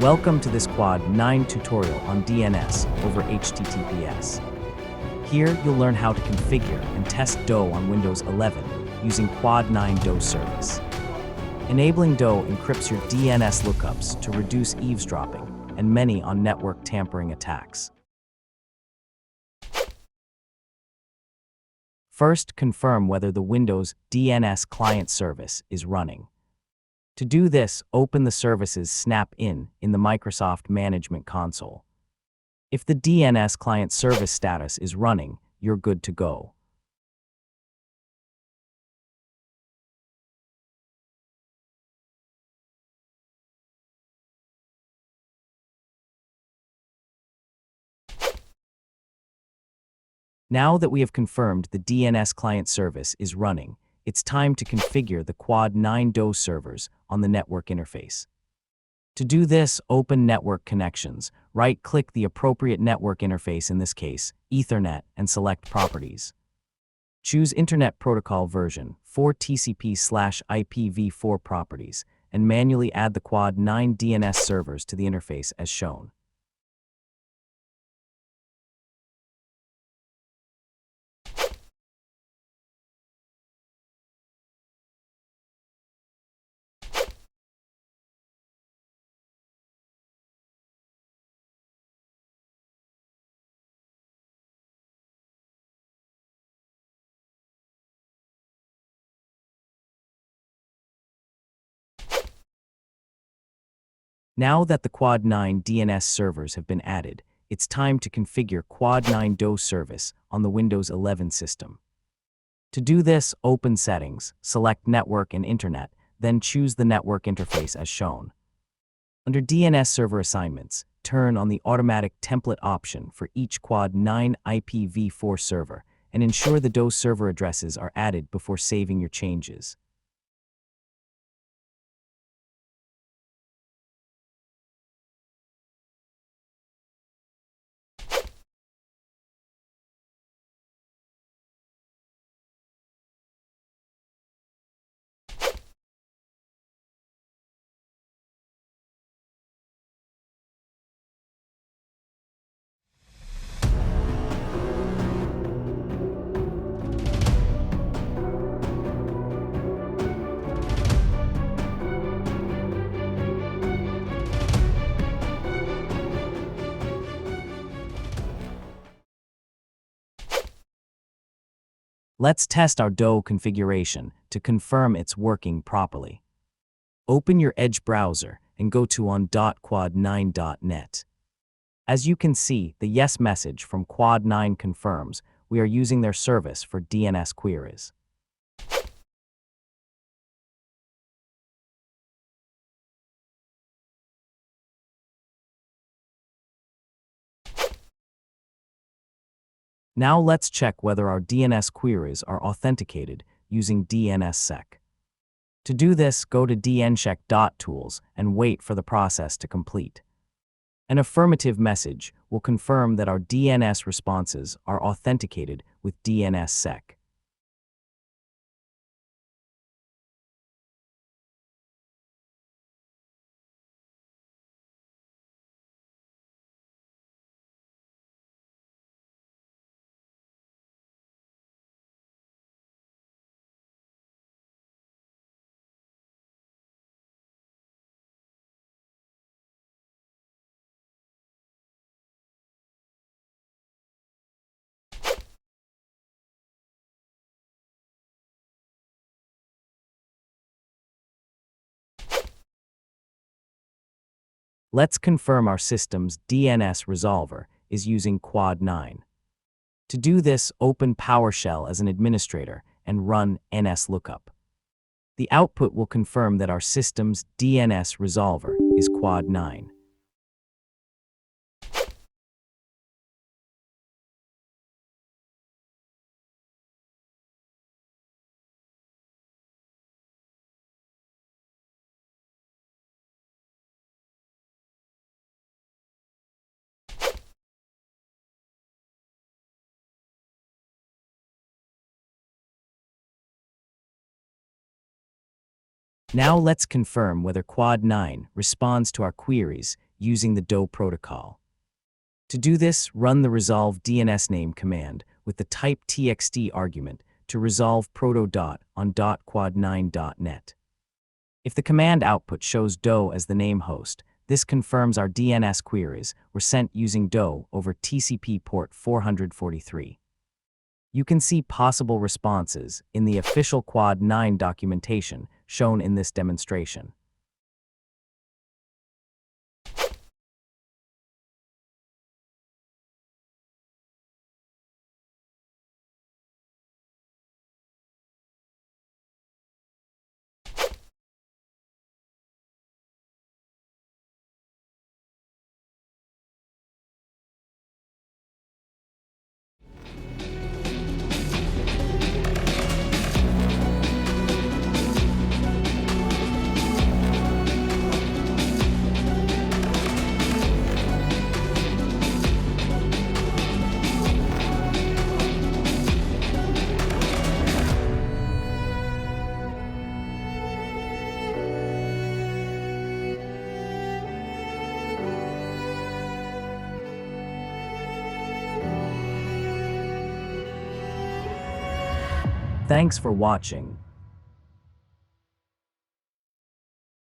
Welcome to this Quad9 tutorial on DNS over HTTPS. Here, you'll learn how to configure and test DoH on Windows 11 using Quad9 DoH service. Enabling DoH encrypts your DNS lookups to reduce eavesdropping and many on-network tampering attacks. First, confirm whether the Windows DNS Client service is running. To do this, open the service's snap in the Microsoft Management Console. If the DNS Client service status is running, you're good to go. Now that we have confirmed the DNS Client service is running, it's time to configure the Quad9 DoH servers on the network interface. To do this, open Network Connections, right-click the appropriate network interface, in this case, Ethernet, and select Properties. Choose Internet Protocol version 4 TCP/IPv4 properties, and manually add the Quad9 DNS servers to the interface as shown. Now that the Quad9 DNS servers have been added, it's time to configure Quad9 DoH service on the Windows 11 system. To do this, open Settings, select Network and Internet, then choose the network interface as shown. Under DNS Server Assignments, turn on the Automatic Template option for each Quad9 IPv4 server and ensure the DoH server addresses are added before saving your changes. Let's test our DoH configuration to confirm it's working properly. Open your Edge browser and go to on.quad9.net. As you can see, the yes message from Quad9 confirms we are using their service for DNS queries. Now let's check whether our DNS queries are authenticated using DNSSEC. To do this, go to dnscheck.tools and wait for the process to complete. An affirmative message will confirm that our DNS responses are authenticated with DNSSEC. Let's confirm our system's DNS resolver is using Quad9. To do this, open PowerShell as an administrator and run nslookup. The output will confirm that our system's DNS resolver is Quad9. Now let's confirm whether Quad9 responds to our queries using the DoH protocol. To do this, run the Resolve-DnsName command with the type txt argument to resolve proto. on .quad9.net. If the command output shows DoH as the name host, this confirms our DNS queries were sent using DoH over TCP port 443. You can see possible responses in the official Quad9 documentation shown in this demonstration. Thanks for watching.